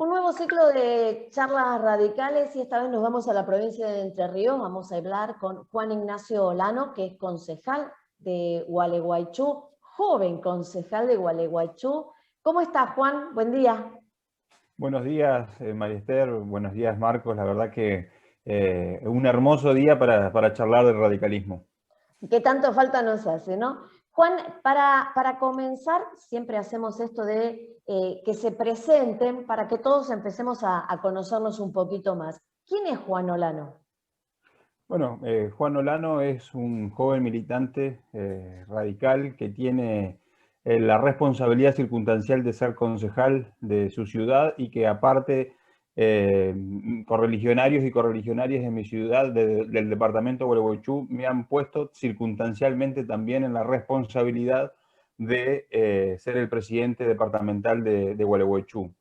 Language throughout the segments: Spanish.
Un nuevo ciclo de charlas radicales y esta vez nos vamos a la provincia de Entre Ríos. Vamos a hablar con Juan Ignacio Olano, que es concejal de Gualeguaychú, joven concejal de Gualeguaychú. ¿Cómo está, Juan? Buen día. Buenos días, María Esther. Buenos días, Marcos. La verdad que un hermoso día para charlar del radicalismo. Que tanto falta nos hace, ¿no? Juan, para comenzar, siempre hacemos esto de que se presenten para que todos empecemos a conocernos un poquito más. ¿Quién es Juan Olano? Bueno, Juan Olano es un joven militante radical que tiene la responsabilidad circunstancial de ser concejal de su ciudad y que aparte correligionarios y correligionarias de mi ciudad, del departamento de Gualeguaychú, me han puesto circunstancialmente también en la responsabilidad de ser el presidente departamental de Gualeguaychú.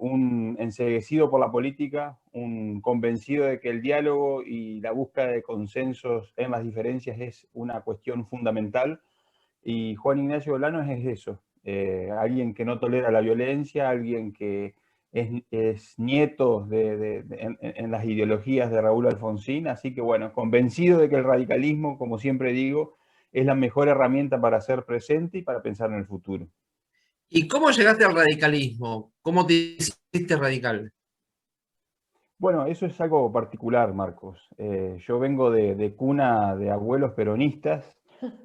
Un enceguecido por la política, un convencido de que el diálogo y la búsqueda de consensos en las diferencias es una cuestión fundamental. Y Juan Ignacio Olano es eso, alguien que no tolera la violencia, alguien que es nieto en las ideologías de Raúl Alfonsín, así que bueno, convencido de que el radicalismo, como siempre digo, es la mejor herramienta para ser presente y para pensar en el futuro. ¿Y cómo llegaste al radicalismo? ¿Cómo te hiciste radical? Bueno, eso es algo particular, Marcos. Yo vengo de cuna de abuelos peronistas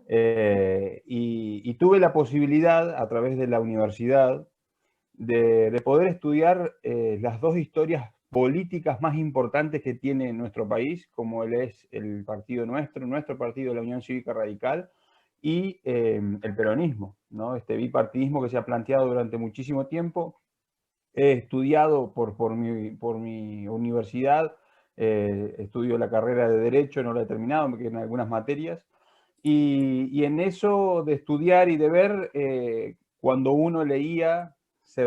y tuve la posibilidad a través de la universidad de poder estudiar las dos historias políticas más importantes que tiene nuestro país, como él es el partido nuestro partido, la Unión Cívica Radical, y el peronismo, ¿no? Este bipartidismo que se ha planteado durante muchísimo tiempo. He estudiado por mi universidad, estudio la carrera de Derecho, no la he terminado, me quedan algunas materias, y en eso de estudiar y de ver, cuando uno leía, se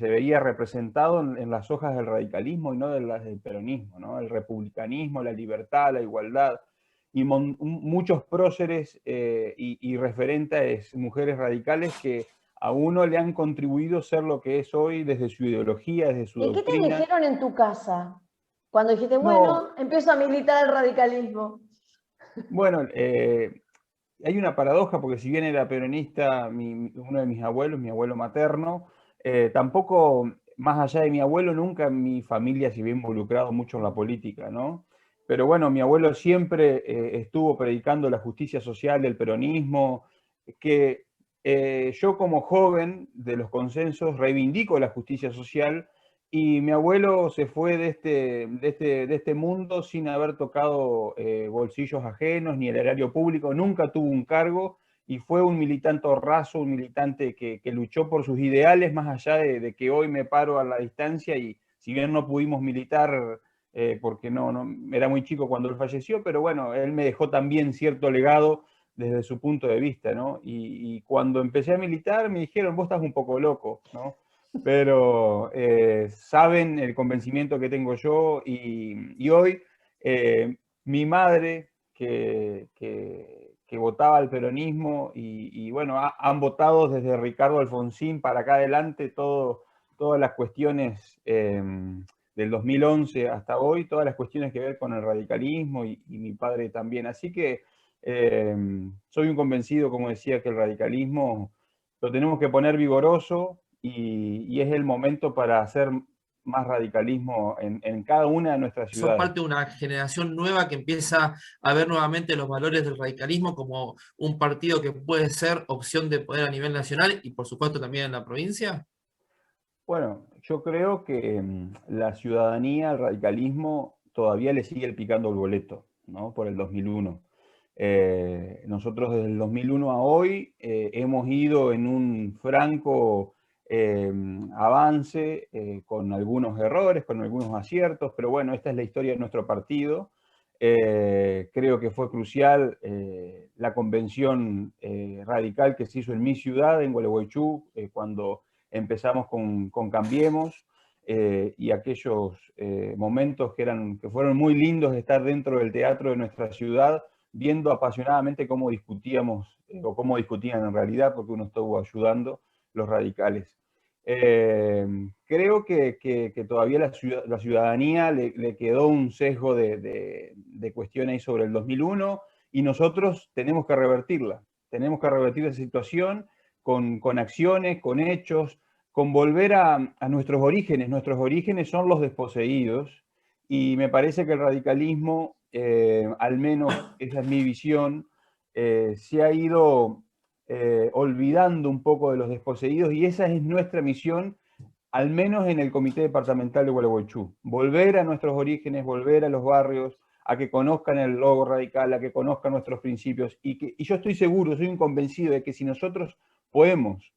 veía representado en las hojas del radicalismo y no de las del peronismo, ¿no? El republicanismo, la libertad, la igualdad, y muchos próceres y referentes mujeres radicales que a uno le han contribuido a ser lo que es hoy desde su ideología, desde su ¿Y qué te doctrina. dijeron en tu casa? Cuando dijiste, No, bueno, empiezo a militar el radicalismo. bueno, hay una paradoja porque si bien era peronista uno de mis abuelos, mi abuelo materno, tampoco, más allá de mi abuelo, nunca mi familia se había involucrado mucho en la política, ¿no? Pero bueno, mi abuelo siempre estuvo predicando la justicia social, el peronismo, que yo como joven de los consensos reivindico la justicia social y mi abuelo se fue de este mundo sin haber tocado bolsillos ajenos ni el erario público, nunca tuvo un cargo y fue un militante raso, un militante que luchó por sus ideales más allá de que hoy me paro a la distancia y si bien no pudimos militar porque no era muy chico cuando él falleció, pero bueno, él me dejó también cierto legado desde su punto de vista, ¿no? Y cuando empecé a militar me dijeron, vos estás un poco loco, ¿no? Pero saben el convencimiento que tengo yo y hoy mi madre que votaba al peronismo y bueno, han votado desde Ricardo Alfonsín para acá adelante todas las cuestiones del 2011 hasta hoy, todas las cuestiones que ver con el radicalismo y mi padre también. Así que soy un convencido, como decía, que el radicalismo lo tenemos que poner vigoroso y es el momento para hacer más radicalismo en cada una de nuestras Sos ciudades. parte de una generación nueva que empieza a ver nuevamente los valores del radicalismo como un partido que puede ser opción de poder a nivel nacional y por supuesto también en la provincia. Bueno, yo creo que la ciudadanía, el radicalismo, todavía le sigue picando el boleto, ¿no? Por el 2001. Nosotros desde el 2001 a hoy hemos ido en un franco avance con algunos errores, con algunos aciertos, pero bueno, esta es la historia de nuestro partido. Creo que fue crucial la convención radical que se hizo en mi ciudad, en Gualeguaychú, cuando empezamos con Cambiemos y aquellos momentos que fueron muy lindos de estar dentro del teatro de nuestra ciudad, viendo apasionadamente cómo discutíamos o cómo discutían en realidad, porque uno estuvo ayudando los radicales. Creo que todavía la ciudadanía le quedó un sesgo de cuestión ahí sobre el 2001 y nosotros tenemos que revertirla. Tenemos que revertir esa situación con acciones, con hechos, con volver a nuestros orígenes. Nuestros orígenes son los desposeídos y me parece que el radicalismo, al menos esa es mi visión, se ha ido olvidando un poco de los desposeídos y esa es nuestra misión, al menos en el Comité Departamental de Gualeguaychú. Volver a nuestros orígenes, volver a los barrios, a que conozcan el logo radical, a que conozcan nuestros principios y yo estoy seguro, soy un convencido de que si nosotros podemos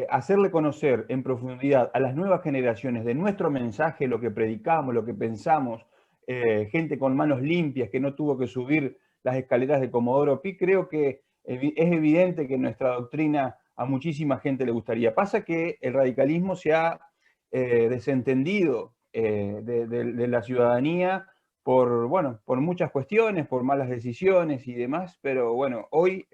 hacerle conocer en profundidad a las nuevas generaciones de nuestro mensaje, lo que predicamos, lo que pensamos, gente con manos limpias que no tuvo que subir las escaleras de Comodoro Pi, creo que es evidente que nuestra doctrina a muchísima gente le gustaría. Pasa que el radicalismo se ha desentendido de la ciudadanía por, bueno, por muchas cuestiones, por malas decisiones y demás, pero bueno, hoy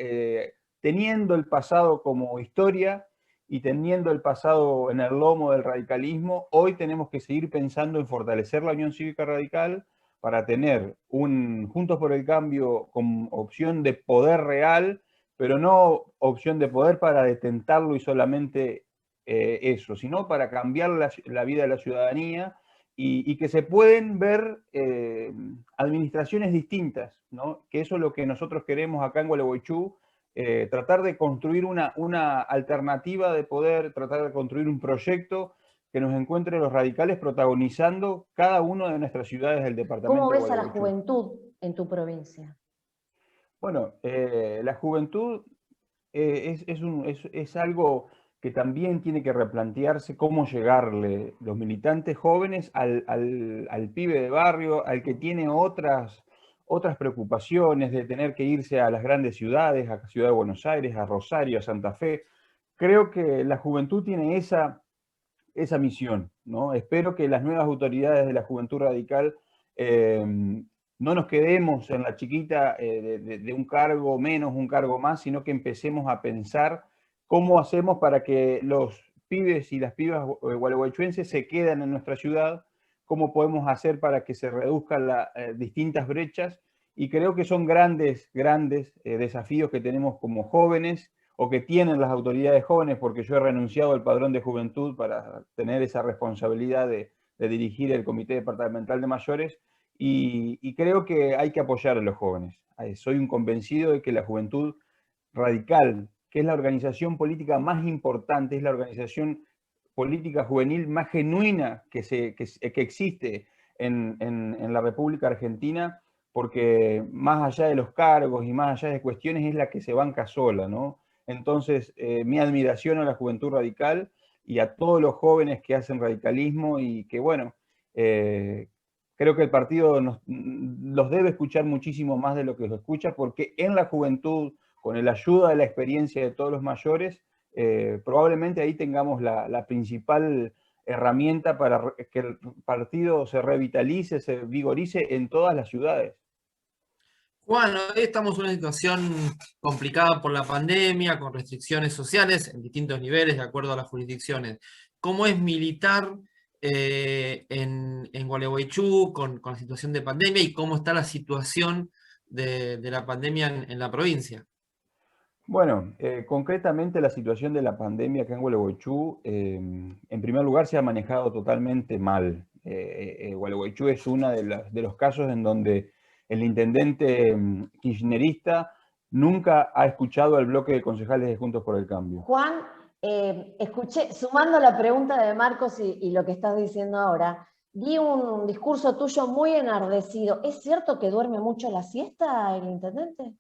teniendo el pasado como historia y teniendo el pasado en el lomo del radicalismo, hoy tenemos que seguir pensando en fortalecer la Unión Cívica Radical para tener un Juntos por el Cambio con opción de poder real, pero no opción de poder para detentarlo y solamente eso, sino para cambiar la vida de la ciudadanía y que se pueden ver administraciones distintas, ¿no? Que eso es lo que nosotros queremos acá en Gualeguaychú, tratar de construir una alternativa de poder, tratar de construir un proyecto que nos encuentre los radicales protagonizando cada una de nuestras ciudades del departamento ¿Cómo de ves a la Gualeguaychú. juventud en tu provincia? Bueno, la juventud es algo que también tiene que replantearse cómo llegarle los militantes jóvenes al pibe de barrio, al que tiene otras preocupaciones de tener que irse a las grandes ciudades, a Ciudad de Buenos Aires, a Rosario, a Santa Fe. Creo que la juventud tiene esa misión, ¿no? Espero que las nuevas autoridades de la Juventud Radical no nos quedemos en la chiquita de un cargo menos, un cargo más, sino que empecemos a pensar cómo hacemos para que los pibes y las pibas gualeguaychuenses se queden en nuestra ciudad, cómo podemos hacer para que se reduzcan las distintas brechas, y creo que son grandes desafíos que tenemos como jóvenes, o que tienen las autoridades jóvenes, porque yo he renunciado al padrón de juventud para tener esa responsabilidad de dirigir el Comité Departamental de Mayores, y creo que hay que apoyar a los jóvenes. Soy un convencido de que la Juventud Radical, que es la organización política más importante, es la organización política juvenil más genuina que existe en la República Argentina, porque más allá de los cargos y más allá de cuestiones es la que se banca sola, ¿no? Entonces, mi admiración a la Juventud Radical y a todos los jóvenes que hacen radicalismo y que, bueno, creo que el partido los debe escuchar muchísimo más de lo que los escucha, porque en la juventud, con la ayuda de la experiencia de todos los mayores, probablemente ahí tengamos la principal herramienta para que el partido se revitalice, se vigorice en todas las ciudades. Bueno, hoy estamos en una situación complicada por la pandemia, con restricciones sociales en distintos niveles, de acuerdo a las jurisdicciones. ¿Cómo es militar en Gualeguaychú con la situación de pandemia y cómo está la situación de la pandemia en la provincia? Bueno, concretamente la situación de la pandemia acá en Gualeguaychú, en primer lugar se ha manejado totalmente mal. Gualeguaychú es uno de los casos en donde el intendente kirchnerista nunca ha escuchado al bloque de concejales de Juntos por el Cambio. Juan, escuché, sumando la pregunta de Marcos y lo que estás diciendo ahora, vi un discurso tuyo muy enardecido. ¿Es cierto que duerme mucho la siesta el intendente?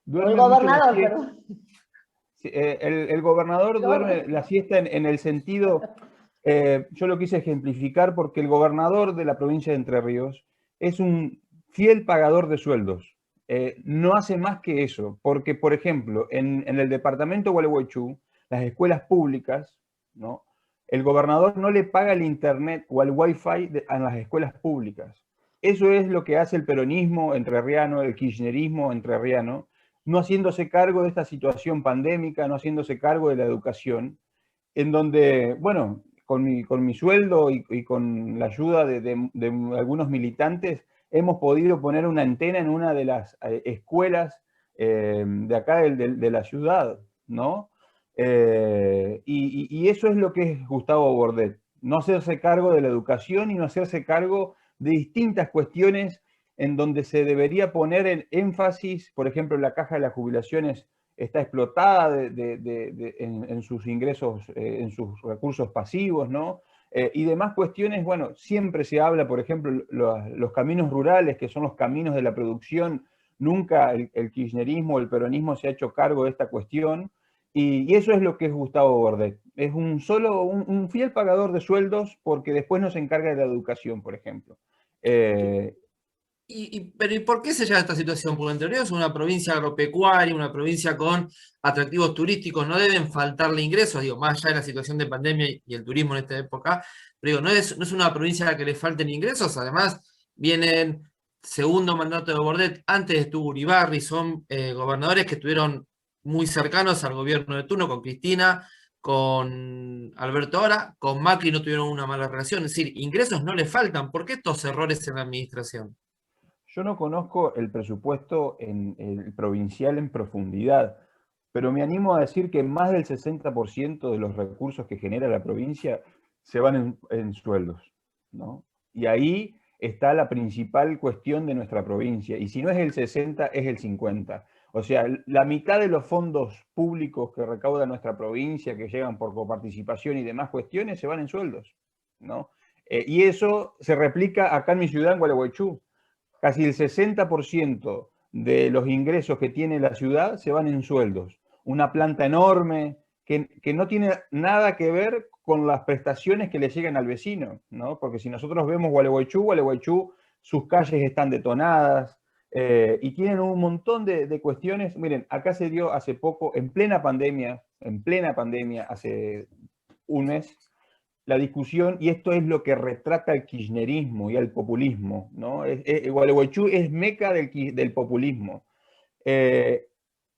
Duerme o el gobernador, perdón. Sí, el gobernador duerme la siesta en el sentido, yo lo quise ejemplificar porque el gobernador de la provincia de Entre Ríos es un fiel pagador de sueldos. No hace más que eso, porque, por ejemplo, en el departamento de Gualeguaychú, las escuelas públicas, ¿no? El gobernador no le paga el internet o el wifi a las escuelas públicas. Eso es lo que hace el peronismo entrerriano, el kirchnerismo entrerriano, no haciéndose cargo de esta situación pandémica, no haciéndose cargo de la educación. en donde, bueno, con mi sueldo y con la ayuda de algunos militantes, hemos podido poner una antena en una de las escuelas de acá de la ciudad, ¿no? Y eso es lo que es Gustavo Bordet, no hacerse cargo de la educación y no hacerse cargo de distintas cuestiones en donde se debería poner el énfasis, por ejemplo, la caja de las jubilaciones está explotada en sus ingresos, en sus recursos pasivos, ¿no? Y demás cuestiones, bueno, siempre se habla, por ejemplo, los caminos rurales, que son los caminos de la producción, nunca el kirchnerismo, el peronismo se ha hecho cargo de esta cuestión, y eso es lo que es Gustavo Bordet. Es un fiel pagador de sueldos porque después no se encarga de la educación, por ejemplo. Pero ¿y por qué se llega a esta situación? Porque en teoría es una provincia agropecuaria, una provincia con atractivos turísticos, no deben faltarle ingresos, digo, más allá de la situación de pandemia y el turismo en esta época, pero digo, no es una provincia a la que le falten ingresos, además vienen segundo mandato de Bordet, antes estuvo Uribarri, son gobernadores que estuvieron muy cercanos al gobierno de turno, con Cristina, con Alberto Ahora, con Macri no tuvieron una mala relación, es decir, ingresos no le faltan, ¿por qué estos errores en la administración? Yo no conozco el presupuesto en el provincial en profundidad, pero me animo a decir que más del 60% de los recursos que genera la provincia se van en sueldos, ¿no? Y ahí está la principal cuestión de nuestra provincia. Y si no es el 60, es el 50. O sea, la mitad de los fondos públicos que recauda nuestra provincia, que llegan por coparticipación y demás cuestiones, se van en sueldos, ¿no? Y eso se replica acá en mi ciudad, en Gualeguaychú. Casi el 60% de los ingresos que tiene la ciudad se van en sueldos. Una planta enorme que no tiene nada que ver con las prestaciones que le llegan al vecino, ¿no? Porque si nosotros vemos Gualeguaychú, sus calles están detonadas y tienen un montón de cuestiones. Miren, acá se dio hace poco, en plena pandemia, hace un mes, la discusión, y esto es lo que retrata el kirchnerismo y el populismo, ¿no? Gualeguaychú es meca del populismo. Eh,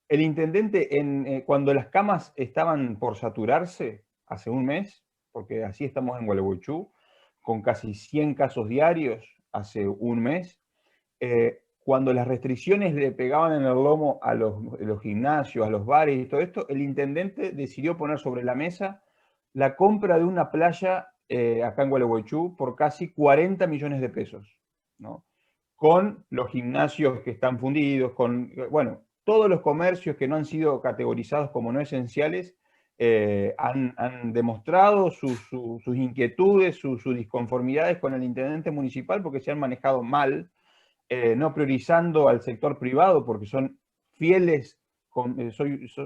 el intendente, cuando las camas estaban por saturarse, hace un mes, porque así estamos en Gualeguaychú, con casi 100 casos diarios, hace un mes, cuando las restricciones le pegaban en el lomo a los gimnasios, a los bares y todo esto, el intendente decidió poner sobre la mesa la compra de una playa acá en Gualeguaychú por casi 40 millones de pesos, ¿no? Con los gimnasios que están fundidos, con, bueno, todos los comercios que no han sido categorizados como no esenciales, han demostrado sus inquietudes, sus disconformidades con el intendente municipal porque se han manejado mal, no priorizando al sector privado porque son fieles,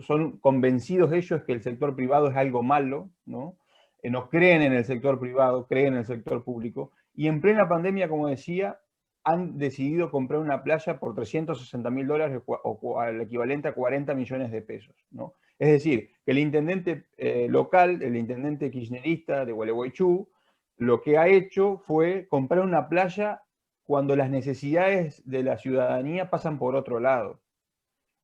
son convencidos ellos que el sector privado es algo malo, ¿no? No creen en el sector privado, creen en el sector público, y en plena pandemia, como decía, han decidido comprar una playa por $360.000 o al equivalente a 40 millones de pesos, ¿no? Es decir, que el intendente local, el intendente kirchnerista de Gualeguaychú, lo que ha hecho fue comprar una playa cuando las necesidades de la ciudadanía pasan por otro lado,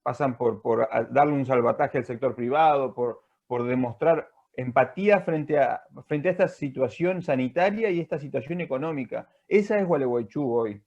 pasan por darle un salvataje al sector privado, por demostrar empatía frente a esta situación sanitaria y esta situación económica. Esa es Gualeguaychú hoy.